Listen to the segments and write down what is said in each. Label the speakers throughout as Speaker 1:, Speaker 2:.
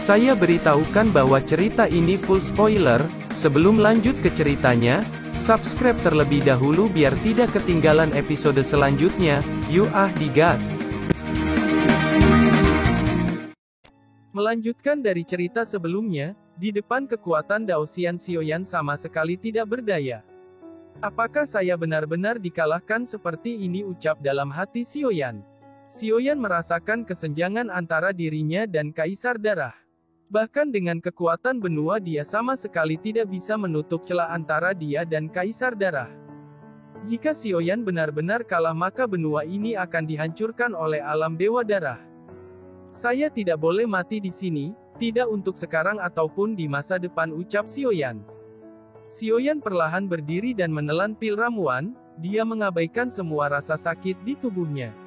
Speaker 1: Saya beritahukan bahwa cerita ini full spoiler. Sebelum lanjut ke ceritanya, subscribe terlebih dahulu biar tidak ketinggalan episode selanjutnya. Yuk digas! Melanjutkan dari cerita sebelumnya, di depan kekuatan Daosian Sioyan sama sekali tidak berdaya. Apakah saya benar-benar dikalahkan seperti ini, ucap dalam hati Sioyan. Sioyan merasakan kesenjangan antara dirinya dan Kaisar Darah. Bahkan dengan kekuatan benua dia sama sekali tidak bisa menutup celah antara dia dan Kaisar Darah. Jika Sioyan benar-benar kalah maka benua ini akan dihancurkan oleh alam Dewa Darah. Saya tidak boleh mati di sini, tidak untuk sekarang ataupun di masa depan, ucap Sioyan. Sioyan perlahan berdiri dan menelan pil ramuan, dia mengabaikan semua rasa sakit di tubuhnya.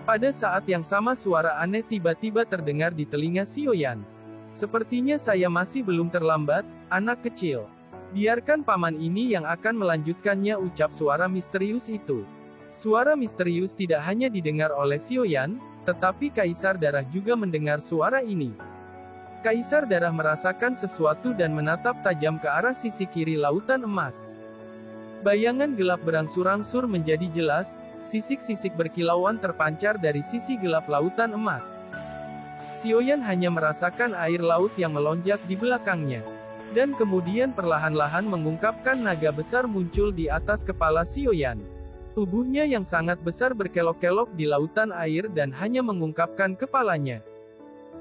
Speaker 1: Pada saat yang sama suara aneh tiba-tiba terdengar di telinga Sioyan. Sepertinya saya masih belum terlambat, anak kecil. Biarkan paman ini yang akan melanjutkannya, ucap suara misterius itu. Suara misterius tidak hanya didengar oleh Sioyan, tetapi Kaisar Darah juga mendengar suara ini. Kaisar Darah merasakan sesuatu dan menatap tajam ke arah sisi kiri lautan emas. Bayangan gelap berangsur-angsur menjadi jelas, sisik-sisik berkilauan terpancar dari sisi gelap lautan emas. Sioyan hanya merasakan air laut yang melonjak di belakangnya. Dan kemudian perlahan-lahan mengungkapkan naga besar muncul di atas kepala Sioyan. Tubuhnya yang sangat besar berkelok-kelok di lautan air dan hanya mengungkapkan kepalanya.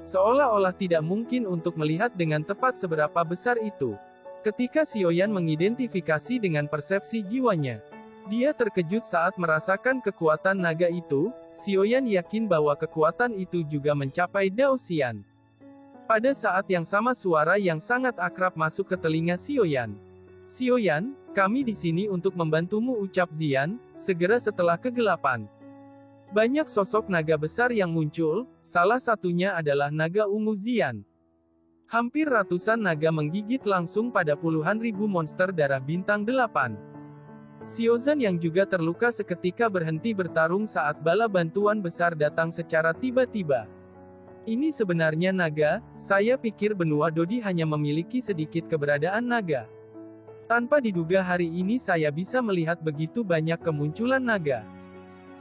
Speaker 1: Seolah-olah tidak mungkin untuk melihat dengan tepat seberapa besar itu. Ketika Sioyan mengidentifikasi dengan persepsi jiwanya, dia terkejut saat merasakan kekuatan naga itu. Sioyan yakin bahwa kekuatan itu juga mencapai Daosian. Pada saat yang sama suara yang sangat akrab masuk ke telinga Sioyan. Sioyan, kami di sini untuk membantumu, ucap Zian, segera setelah kegelapan. Banyak sosok naga besar yang muncul, salah satunya adalah naga ungu Zian. Hampir ratusan naga menggigit langsung pada puluhan ribu monster darah bintang 8. Xiozan yang juga terluka seketika berhenti bertarung saat bala bantuan besar datang secara tiba-tiba. Ini sebenarnya naga, saya pikir benua Dodi hanya memiliki sedikit keberadaan naga. Tanpa diduga hari ini saya bisa melihat begitu banyak kemunculan naga.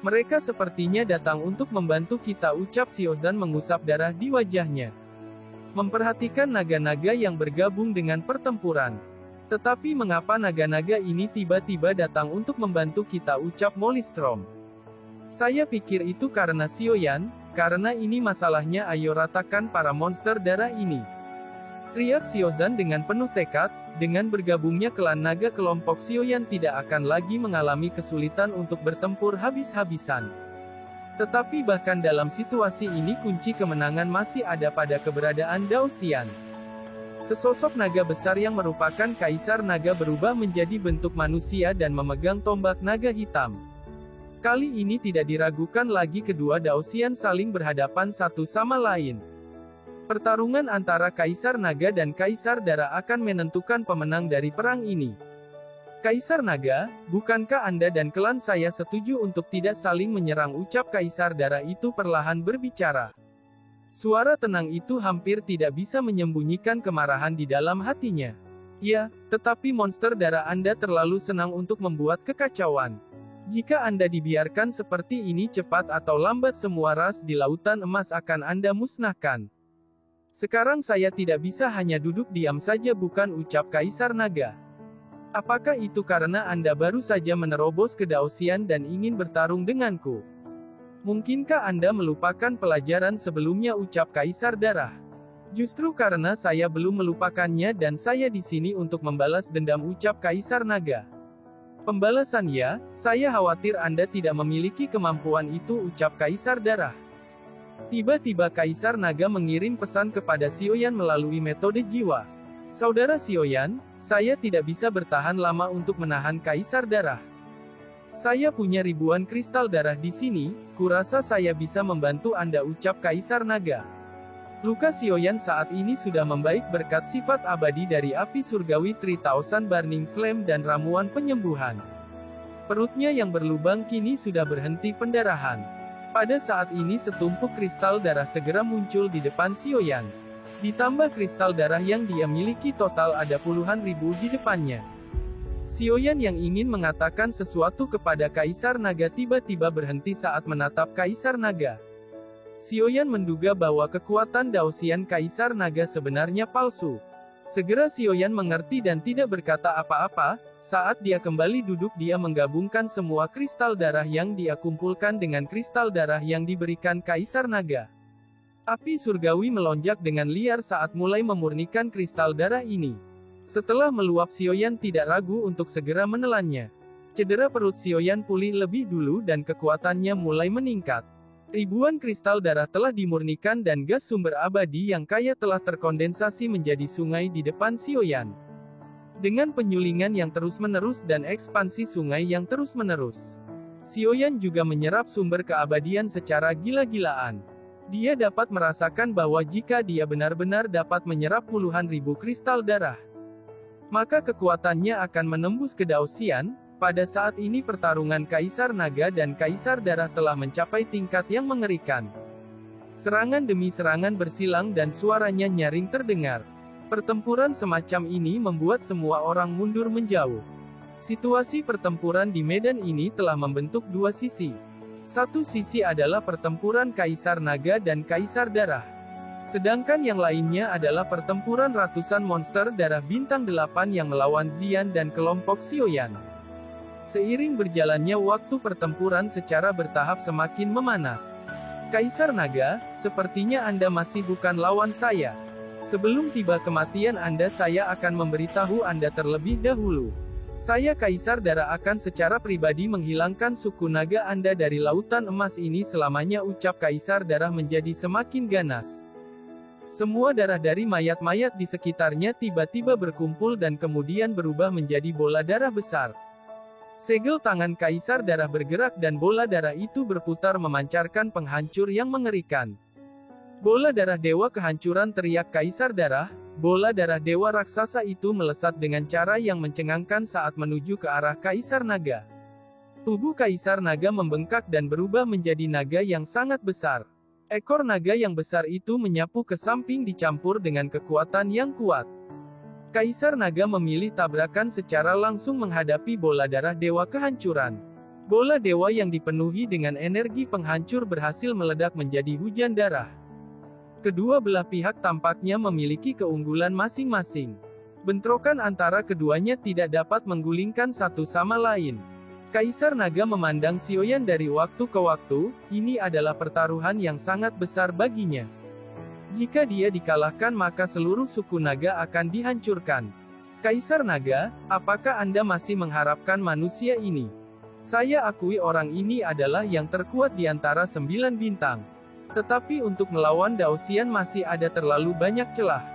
Speaker 1: Mereka sepertinya datang untuk membantu kita, ucap Xiozan mengusap darah di wajahnya. Memperhatikan naga-naga yang bergabung dengan pertempuran. Tetapi mengapa naga-naga ini tiba-tiba datang untuk membantu kita, ucap Mollystrom. Saya pikir itu karena Sioyan, karena ini masalahnya, ayo ratakan para monster darah ini. Teriak Xiozan dengan penuh tekad. Dengan bergabungnya klan naga kelompok Sioyan tidak akan lagi mengalami kesulitan untuk bertempur habis-habisan. Tetapi bahkan dalam situasi ini kunci kemenangan masih ada pada keberadaan Daosian. Sesosok naga besar yang merupakan Kaisar Naga berubah menjadi bentuk manusia dan memegang tombak naga hitam. Kali ini tidak diragukan lagi kedua Daosian saling berhadapan satu sama lain. Pertarungan antara Kaisar Naga dan Kaisar Darah akan menentukan pemenang dari perang ini. Kaisar Naga, bukankah Anda dan klan saya setuju untuk tidak saling menyerang, ucap Kaisar Darah itu perlahan berbicara. Suara tenang itu hampir tidak bisa menyembunyikan kemarahan di dalam hatinya. Ya, tetapi monster darah Anda terlalu senang untuk membuat kekacauan. Jika Anda dibiarkan seperti ini, cepat atau lambat semua ras di lautan emas akan Anda musnahkan. Sekarang saya tidak bisa hanya duduk diam saja, bukan, ucap Kaisar Naga. Apakah itu karena Anda baru saja menerobos ke Daosian dan ingin bertarung denganku? Mungkinkah Anda melupakan pelajaran sebelumnya, ucap Kaisar Darah. Justru karena saya belum melupakannya dan saya di sini untuk membalas dendam, ucap Kaisar Naga. Pembalasan ya, saya khawatir Anda tidak memiliki kemampuan itu, ucap Kaisar Darah. Tiba-tiba Kaisar Naga mengirim pesan kepada Sioyan melalui metode jiwa. Saudara Sioyan, saya tidak bisa bertahan lama untuk menahan Kaisar Darah. Saya punya ribuan kristal darah di sini, kurasa saya bisa membantu Anda, ucap Kaisar Naga. Luka Sioyan saat ini sudah membaik berkat sifat abadi dari api surgawi 3000 Burning Flame dan ramuan penyembuhan. Perutnya yang berlubang kini sudah berhenti pendarahan. Pada saat ini setumpuk kristal darah segera muncul di depan Sioyan. Ditambah kristal darah yang dia miliki, total ada puluhan ribu di depannya. Xiaoyan yang ingin mengatakan sesuatu kepada Kaisar Naga tiba-tiba berhenti saat menatap Kaisar Naga. Xiaoyan menduga bahwa kekuatan Daoxian Kaisar Naga sebenarnya palsu. Segera Xiaoyan mengerti dan tidak berkata apa-apa. Saat dia kembali duduk, dia menggabungkan semua kristal darah yang dia kumpulkan dengan kristal darah yang diberikan Kaisar Naga. Api surgawi melonjak dengan liar saat mulai memurnikan kristal darah ini. Setelah meluap, Xiaoyan tidak ragu untuk segera menelannya. Cedera perut Xiaoyan pulih lebih dulu dan kekuatannya mulai meningkat. Ribuan kristal darah telah dimurnikan dan gas sumber abadi yang kaya telah terkondensasi menjadi sungai di depan Xiaoyan. Dengan penyulingan yang terus-menerus dan ekspansi sungai yang terus-menerus, Xiaoyan juga menyerap sumber keabadian secara gila-gilaan. Dia dapat merasakan bahwa jika dia benar-benar dapat menyerap puluhan ribu kristal darah, maka kekuatannya akan menembus ke Daoxian. Pada saat ini pertarungan Kaisar Naga dan Kaisar Darah telah mencapai tingkat yang mengerikan. Serangan demi serangan bersilang dan suaranya nyaring terdengar. Pertempuran semacam ini membuat semua orang mundur menjauh. Situasi pertempuran di medan ini telah membentuk dua sisi. Satu sisi adalah pertempuran Kaisar Naga dan Kaisar Darah. Sedangkan yang lainnya adalah pertempuran ratusan monster darah bintang 8 yang melawan Xian dan kelompok Xiaoyan. Seiring berjalannya waktu, pertempuran secara bertahap semakin memanas. Kaisar Naga, sepertinya Anda masih bukan lawan saya. Sebelum tiba kematian Anda, saya akan memberitahu Anda terlebih dahulu. Saya Kaisar Darah akan secara pribadi menghilangkan suku naga Anda dari lautan emas ini selamanya, ucap Kaisar Darah menjadi semakin ganas. Semua darah dari mayat-mayat di sekitarnya tiba-tiba berkumpul dan kemudian berubah menjadi bola darah besar. Segel tangan Kaisar Darah bergerak dan bola darah itu berputar memancarkan penghancur yang mengerikan. Bola darah dewa kehancuran, teriak Kaisar Darah. Bola darah dewa raksasa itu melesat dengan cara yang mencengangkan saat menuju ke arah Kaisar Naga. Tubuh Kaisar Naga membengkak dan berubah menjadi naga yang sangat besar. Ekor naga yang besar itu menyapu ke samping dicampur dengan kekuatan yang kuat. Kaisar Naga memilih tabrakan secara langsung menghadapi bola darah dewa kehancuran. Bola dewa yang dipenuhi dengan energi penghancur berhasil meledak menjadi hujan darah. Kedua belah pihak tampaknya memiliki keunggulan masing-masing. Bentrokan antara keduanya tidak dapat menggulingkan satu sama lain. Kaisar Naga memandang Xiaoyan dari waktu ke waktu. Ini adalah pertaruhan yang sangat besar baginya. Jika dia dikalahkan, maka seluruh suku naga akan dihancurkan. Kaisar Naga, apakah Anda masih mengharapkan manusia ini? Saya akui orang ini adalah yang terkuat di antara 9 bintang. Tetapi untuk melawan Daoxian masih ada terlalu banyak celah.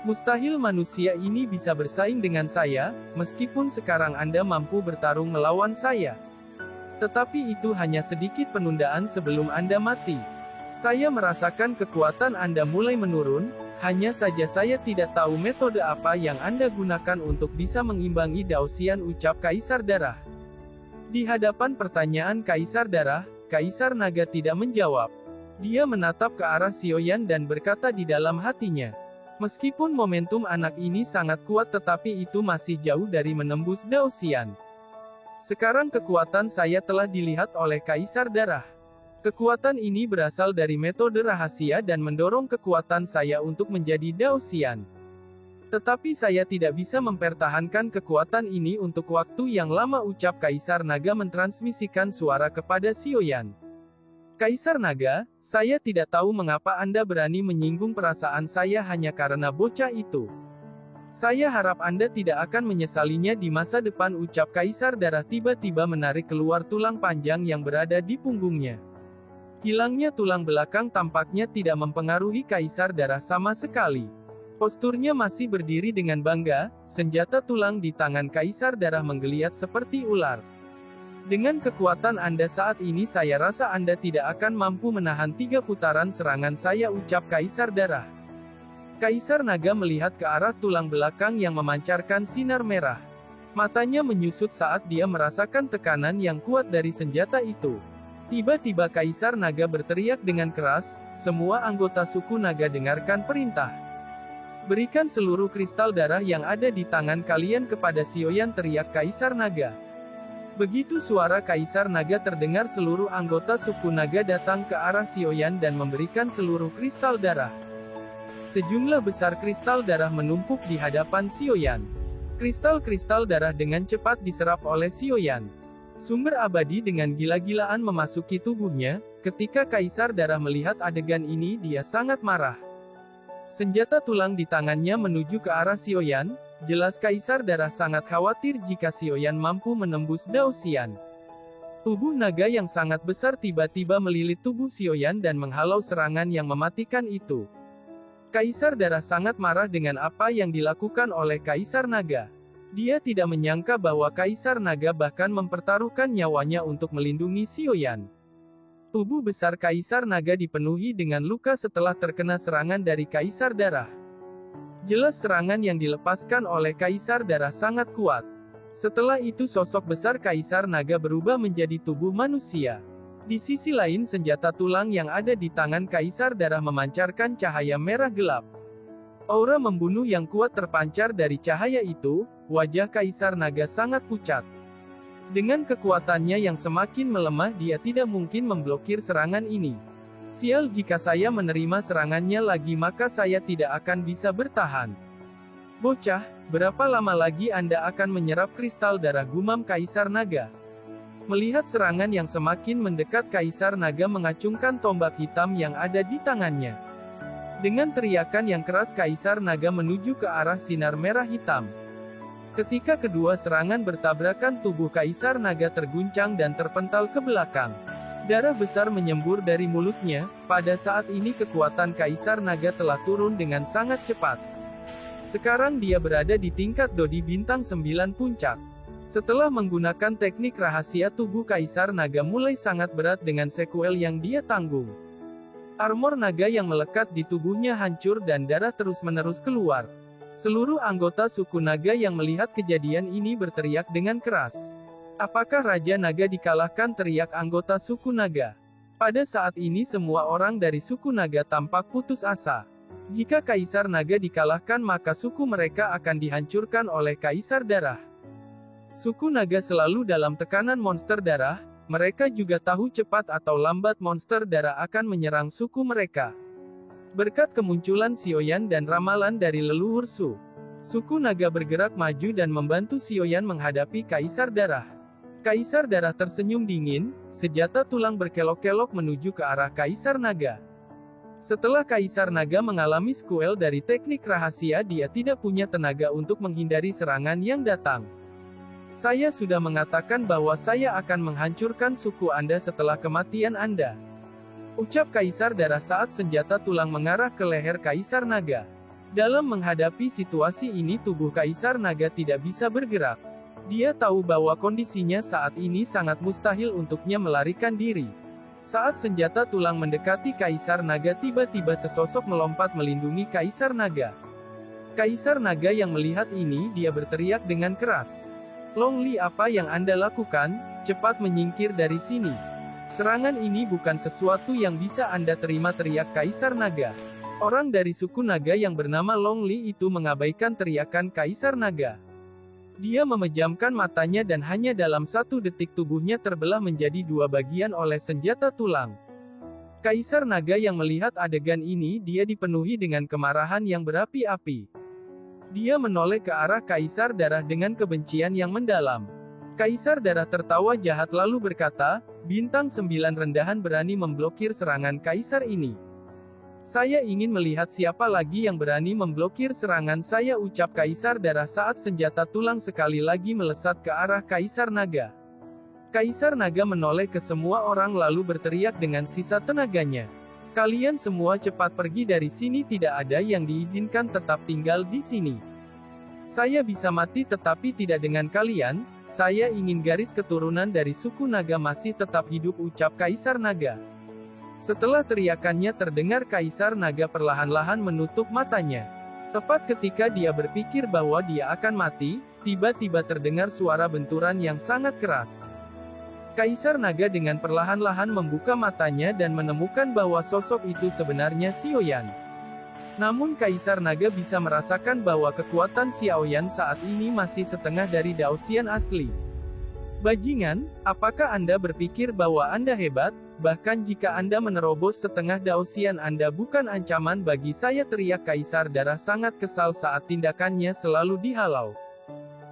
Speaker 1: Mustahil manusia ini bisa bersaing dengan saya, meskipun sekarang Anda mampu bertarung melawan saya. Tetapi itu hanya sedikit penundaan sebelum Anda mati. Saya merasakan kekuatan Anda mulai menurun, hanya saja saya tidak tahu metode apa yang Anda gunakan untuk bisa mengimbangi Daoxian, ucap Kaisar Darah. Di hadapan pertanyaan Kaisar Darah, Kaisar Naga tidak menjawab. Dia menatap ke arah Xiaoyan dan berkata di dalam hatinya, meskipun momentum anak ini sangat kuat, tetapi itu masih jauh dari menembus Daoxian. Sekarang kekuatan saya telah dilihat oleh Kaisar Darah. Kekuatan ini berasal dari metode rahasia dan mendorong kekuatan saya untuk menjadi Daoxian. Tetapi saya tidak bisa mempertahankan kekuatan ini untuk waktu yang lama, ucap Kaisar Naga mentransmisikan suara kepada Xiaoyan. Kaisar Naga, saya tidak tahu mengapa Anda berani menyinggung perasaan saya hanya karena bocah itu. Saya harap Anda tidak akan menyesalinya di masa depan, ucap Kaisar Darah tiba-tiba menarik keluar tulang panjang yang berada di punggungnya. Hilangnya tulang belakang tampaknya tidak mempengaruhi Kaisar Darah sama sekali. Posturnya masih berdiri dengan bangga, senjata tulang di tangan Kaisar Darah menggeliat seperti ular. Dengan kekuatan Anda saat ini, saya rasa Anda tidak akan mampu menahan 3 putaran serangan saya, ucap Kaisar Darah. Kaisar Naga melihat ke arah tulang belakang yang memancarkan sinar merah. Matanya menyusut saat dia merasakan tekanan yang kuat dari senjata itu. Tiba-tiba Kaisar Naga berteriak dengan keras, semua anggota suku naga dengarkan perintah. Berikan seluruh kristal darah yang ada di tangan kalian kepada Sioyan, teriak Kaisar Naga. Begitu suara Kaisar Naga terdengar, seluruh anggota suku naga datang ke arah Sioyan dan memberikan seluruh kristal darah. Sejumlah besar kristal darah menumpuk di hadapan Sioyan. Kristal-kristal darah dengan cepat diserap oleh Sioyan. Sumber abadi dengan gila-gilaan memasuki tubuhnya. Ketika Kaisar Darah melihat adegan ini, dia sangat marah. Senjata tulang di tangannya menuju ke arah Sioyan. Jelas Kaisar Darah sangat khawatir jika Sioyan mampu menembus Dao Xian. Tubuh naga yang sangat besar tiba-tiba melilit tubuh Sioyan dan menghalau serangan yang mematikan itu. Kaisar Darah sangat marah dengan apa yang dilakukan oleh Kaisar Naga. Dia tidak menyangka bahwa Kaisar Naga bahkan mempertaruhkan nyawanya untuk melindungi Sioyan. Tubuh besar Kaisar Naga dipenuhi dengan luka setelah terkena serangan dari Kaisar Darah. Jelas serangan yang dilepaskan oleh Kaisar Darah sangat kuat. Setelah itu sosok besar Kaisar Naga berubah menjadi tubuh manusia. Di sisi lain, senjata tulang yang ada di tangan Kaisar Darah memancarkan cahaya merah gelap. Aura membunuh yang kuat terpancar dari cahaya itu. Wajah Kaisar Naga sangat pucat. Dengan kekuatannya yang semakin melemah, dia tidak mungkin memblokir serangan ini. Sial, jika saya menerima serangannya lagi maka saya tidak akan bisa bertahan. Bocah, berapa lama lagi Anda akan menyerap kristal darah, gumam Kaisar Naga. Melihat serangan yang semakin mendekat, Kaisar Naga mengacungkan tombak hitam yang ada di tangannya. Dengan teriakan yang keras, Kaisar Naga menuju ke arah sinar merah hitam. Ketika kedua serangan bertabrakan, tubuh Kaisar Naga terguncang dan terpental ke belakang. Darah besar menyembur dari mulutnya. Pada saat ini kekuatan Kaisar Naga telah turun dengan sangat cepat. Sekarang dia berada di tingkat Dodi bintang 9 puncak. Setelah menggunakan teknik rahasia, tubuh Kaisar Naga mulai sangat berat dengan sekuel yang dia tanggung. Armor naga yang melekat di tubuhnya hancur dan darah terus-menerus keluar. Seluruh anggota suku naga yang melihat kejadian ini berteriak dengan keras. Apakah Raja Naga dikalahkan, teriak anggota suku naga. Pada saat ini semua orang dari suku naga tampak putus asa. Jika Kaisar Naga dikalahkan maka suku mereka akan dihancurkan oleh Kaisar Darah. Suku naga selalu dalam tekanan monster darah. Mereka juga tahu cepat atau lambat monster darah akan menyerang suku mereka. Berkat kemunculan Sioyan dan ramalan dari leluhur Su, suku naga bergerak maju dan membantu Sioyan menghadapi Kaisar Darah. Kaisar Darah tersenyum dingin, senjata tulang berkelok-kelok menuju ke arah Kaisar Naga. Setelah Kaisar Naga mengalami sekuel dari teknik rahasia, dia tidak punya tenaga untuk menghindari serangan yang datang. Saya sudah mengatakan bahwa saya akan menghancurkan suku Anda setelah kematian Anda. Ucap Kaisar Darah saat senjata tulang mengarah ke leher Kaisar Naga. Dalam menghadapi situasi ini, tubuh Kaisar Naga tidak bisa bergerak. Dia tahu bahwa kondisinya saat ini sangat mustahil untuknya melarikan diri. Saat senjata tulang mendekati Kaisar Naga, tiba-tiba sesosok melompat melindungi Kaisar Naga. Kaisar Naga yang melihat ini, dia berteriak dengan keras. Long Li, apa yang Anda lakukan? Cepat menyingkir dari sini. Serangan ini bukan sesuatu yang bisa Anda terima, teriak Kaisar Naga. Orang dari suku naga yang bernama Long Li itu mengabaikan teriakan Kaisar Naga. Dia memejamkan matanya dan hanya dalam 1 detik tubuhnya terbelah menjadi 2 bagian oleh senjata tulang. Kaisar Naga yang melihat adegan ini, dia dipenuhi dengan kemarahan yang berapi-api. Dia menoleh ke arah Kaisar Darah dengan kebencian yang mendalam. Kaisar Darah tertawa jahat lalu berkata, bintang 9 rendahan berani memblokir serangan Kaisar ini. Saya ingin melihat siapa lagi yang berani memblokir serangan saya, ucap Kaisar Darah saat senjata tulang sekali lagi melesat ke arah Kaisar Naga. Kaisar Naga menoleh ke semua orang lalu berteriak dengan sisa tenaganya. Kalian semua cepat pergi dari sini, tidak ada yang diizinkan tetap tinggal di sini. Saya bisa mati tetapi tidak dengan kalian. Saya ingin garis keturunan dari suku naga masih tetap hidup, ucap Kaisar Naga. Setelah teriakannya terdengar, Kaisar Naga perlahan-lahan menutup matanya. Tepat ketika dia berpikir bahwa dia akan mati, tiba-tiba terdengar suara benturan yang sangat keras. Kaisar Naga dengan perlahan-lahan membuka matanya dan menemukan bahwa sosok itu sebenarnya Sioyan. Namun Kaisar Naga bisa merasakan bahwa kekuatan Xiaoyan saat ini masih setengah dari Daoxian asli. Bajingan, apakah Anda berpikir bahwa Anda hebat? Bahkan jika Anda menerobos setengah Daoxian Anda bukan ancaman bagi saya, teriak Kaisar Darah sangat kesal saat tindakannya selalu dihalau.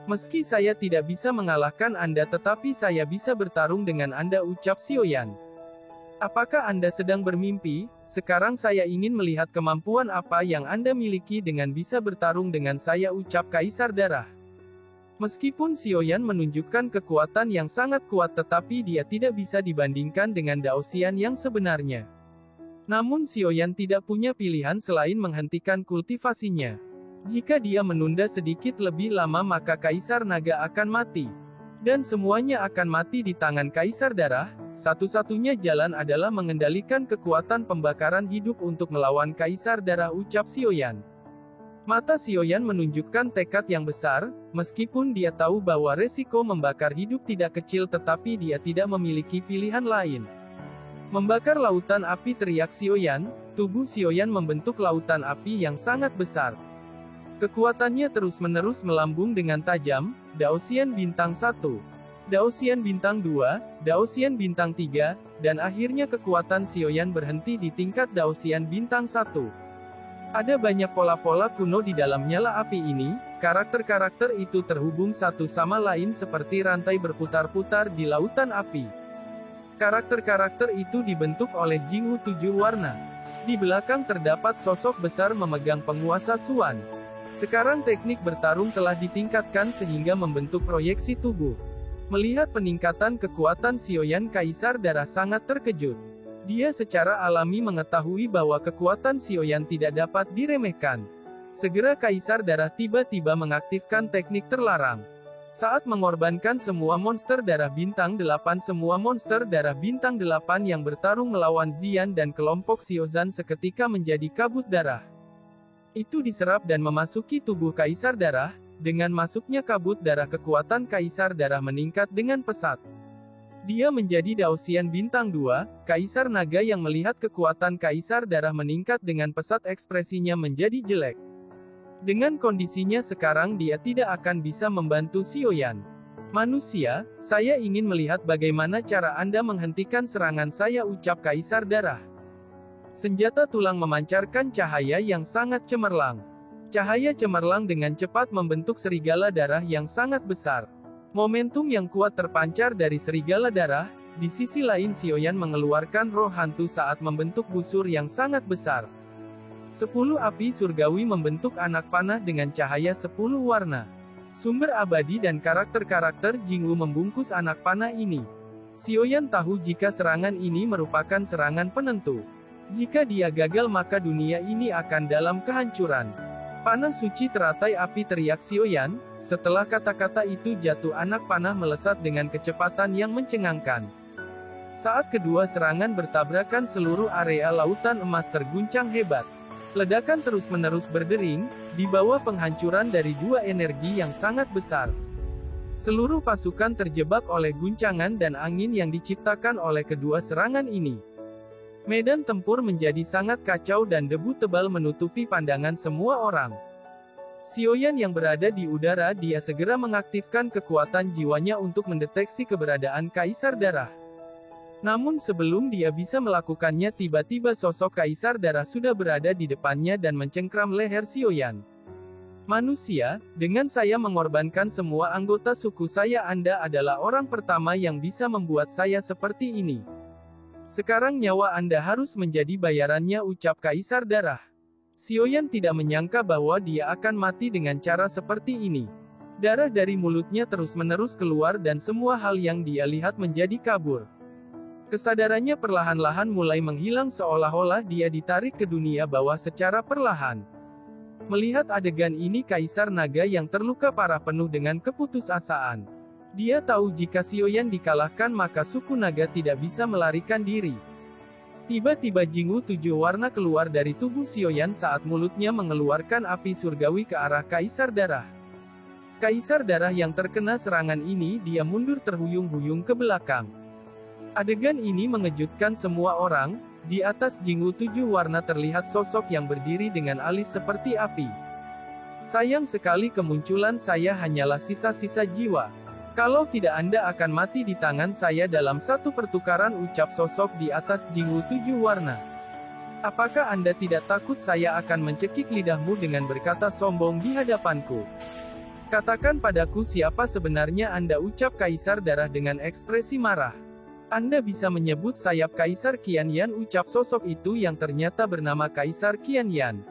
Speaker 1: Meski saya tidak bisa mengalahkan Anda tetapi saya bisa bertarung dengan Anda, ucap Xiaoyan. Apakah Anda sedang bermimpi? Sekarang saya ingin melihat kemampuan apa yang Anda miliki dengan bisa bertarung dengan saya, ucap Kaisar Darah. Meskipun Xiaoyan menunjukkan kekuatan yang sangat kuat tetapi dia tidak bisa dibandingkan dengan Daoxian yang sebenarnya. Namun Xiaoyan tidak punya pilihan selain menghentikan kultivasinya. Jika dia menunda sedikit lebih lama maka Kaisar Naga akan mati. Dan semuanya akan mati di tangan Kaisar Darah. Satu-satunya jalan adalah mengendalikan kekuatan pembakaran hidup untuk melawan Kaisar Darah, ucap Xiaoyan. Mata Xiaoyan menunjukkan tekad yang besar, meskipun dia tahu bahwa resiko membakar hidup tidak kecil tetapi dia tidak memiliki pilihan lain. Membakar lautan api, teriak Xiaoyan. Tubuh Xiaoyan membentuk lautan api yang sangat besar. Kekuatannya terus-menerus melambung dengan tajam. Daoxian Bintang 1, Daoxian Bintang 2, Daoxian Bintang 3, dan akhirnya kekuatan Xiaoyan berhenti di tingkat Daoxian Bintang 1. Ada banyak pola-pola kuno di dalam nyala api ini. Karakter-karakter itu terhubung satu sama lain seperti rantai berputar-putar di lautan api. Karakter-karakter itu dibentuk oleh Jingwu 7 warna. Di belakang terdapat sosok besar memegang penguasa Xuan. Sekarang teknik bertarung telah ditingkatkan sehingga membentuk proyeksi tubuh. Melihat peningkatan kekuatan Xiaoyan, Kaisar Darah sangat terkejut. Dia secara alami mengetahui bahwa kekuatan Xiaoyan tidak dapat diremehkan. Segera Kaisar Darah tiba-tiba mengaktifkan teknik terlarang. Saat mengorbankan semua monster darah bintang 8, semua monster darah bintang 8 yang bertarung melawan Xian dan kelompok Xiaozan seketika menjadi kabut darah. Itu diserap dan memasuki tubuh Kaisar Darah. Dengan masuknya kabut darah, kekuatan Kaisar Darah meningkat dengan pesat. Dia menjadi Daoxian Bintang 2, Kaisar Naga yang melihat kekuatan Kaisar Darah meningkat dengan pesat ekspresinya menjadi jelek. Dengan kondisinya sekarang dia tidak akan bisa membantu Xiaoyan. Manusia, saya ingin melihat bagaimana cara Anda menghentikan serangan saya, ucap Kaisar Darah. Senjata tulang memancarkan cahaya yang sangat cemerlang. Cahaya cemerlang dengan cepat membentuk serigala darah yang sangat besar. Momentum yang kuat terpancar dari serigala darah. Di sisi lain Xiaoyan mengeluarkan roh hantu saat membentuk busur yang sangat besar. 10 api surgawi membentuk anak panah dengan cahaya 10 warna. Sumber abadi dan karakter-karakter Jingwu membungkus anak panah ini. Xiaoyan tahu jika serangan ini merupakan serangan penentu. Jika dia gagal maka dunia ini akan dalam kehancuran. Panah suci teratai api, teriak Xiaoyan. Setelah kata-kata itu jatuh, anak panah melesat dengan kecepatan yang mencengangkan. Saat kedua serangan bertabrakan, seluruh area lautan emas terguncang hebat. Ledakan terus-menerus berdering, di bawah penghancuran dari dua energi yang sangat besar. Seluruh pasukan terjebak oleh guncangan dan angin yang diciptakan oleh kedua serangan ini. Medan tempur menjadi sangat kacau dan debu tebal menutupi pandangan semua orang. Xiaoyan yang berada di udara, dia segera mengaktifkan kekuatan jiwanya untuk mendeteksi keberadaan Kaisar Darah. Namun sebelum dia bisa melakukannya, tiba-tiba sosok Kaisar Darah sudah berada di depannya dan mencengkram leher Xiaoyan. Manusia, dengan saya mengorbankan semua anggota suku saya, Anda adalah orang pertama yang bisa membuat saya seperti ini. Sekarang nyawa Anda harus menjadi bayarannya, ucap Kaisar Darah. Xiaoyan tidak menyangka bahwa dia akan mati dengan cara seperti ini. Darah dari mulutnya terus-menerus keluar dan semua hal yang dia lihat menjadi kabur. Kesadarannya perlahan-lahan mulai menghilang, seolah-olah dia ditarik ke dunia bawah secara perlahan. Melihat adegan ini, Kaisar Naga yang terluka parah penuh dengan keputusasaan. Dia tahu jika Xiaoyan dikalahkan maka suku naga tidak bisa melarikan diri. Tiba-tiba Jingwu 7 warna keluar dari tubuh Xiaoyan saat mulutnya mengeluarkan api surgawi ke arah Kaisar Darah. Kaisar Darah yang terkena serangan ini, dia mundur terhuyung-huyung ke belakang. Adegan ini mengejutkan semua orang. Di atas Jingwu 7 warna terlihat sosok yang berdiri dengan alis seperti api. Sayang sekali kemunculan saya hanyalah sisa-sisa jiwa. Kalau tidak Anda akan mati di tangan saya dalam satu pertukaran, ucap sosok di atas Jingwu 7 warna. Apakah Anda tidak takut saya akan mencekik lidahmu dengan berkata sombong di hadapanku? Katakan padaku siapa sebenarnya Anda, ucap Kaisar Darah dengan ekspresi marah. Anda bisa menyebut sayap Kaisar Qianyan, ucap sosok itu yang ternyata bernama Kaisar Qianyan.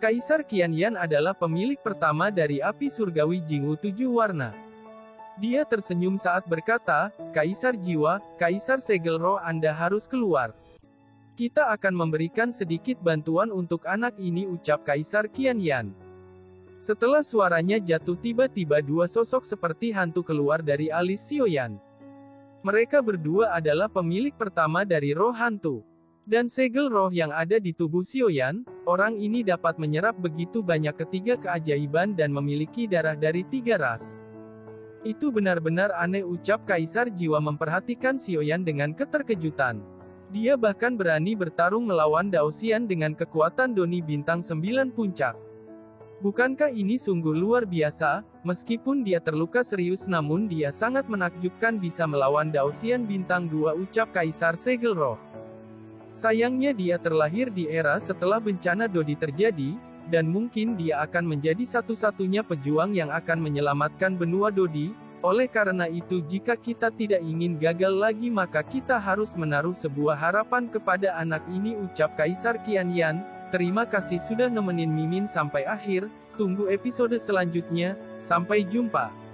Speaker 1: Kaisar Qianyan adalah pemilik pertama dari api surgawi Jingwu 7 warna. Dia tersenyum saat berkata, Kaisar Jiwa, Kaisar Segel Roh, Anda harus keluar. Kita akan memberikan sedikit bantuan untuk anak ini, ucap Kaisar Qianyan. Setelah suaranya jatuh, tiba-tiba dua sosok seperti hantu keluar dari alis Xiaoyan. Mereka berdua adalah pemilik pertama dari roh hantu. Dan segel roh yang ada di tubuh Xiaoyan, orang ini dapat menyerap begitu banyak ketiga keajaiban dan memiliki darah dari 3 ras. Itu benar-benar aneh, ucap Kaisar Jiwa memperhatikan Xiaoyan dengan keterkejutan. Dia bahkan berani bertarung melawan Dao Xian dengan kekuatan Doni Bintang 9 Puncak. Bukankah ini sungguh luar biasa? Meskipun dia terluka serius namun dia sangat menakjubkan bisa melawan Dao Xian Bintang 2, ucap Kaisar Segel Roh. Sayangnya dia terlahir di era setelah bencana Dodi terjadi, dan mungkin dia akan menjadi satu-satunya pejuang yang akan menyelamatkan benua Dodi. Oleh karena itu jika kita tidak ingin gagal lagi maka kita harus menaruh sebuah harapan kepada anak ini, ucap Kaisar Qianyan. Terima kasih sudah nemenin Mimin sampai akhir, tunggu episode selanjutnya, sampai jumpa.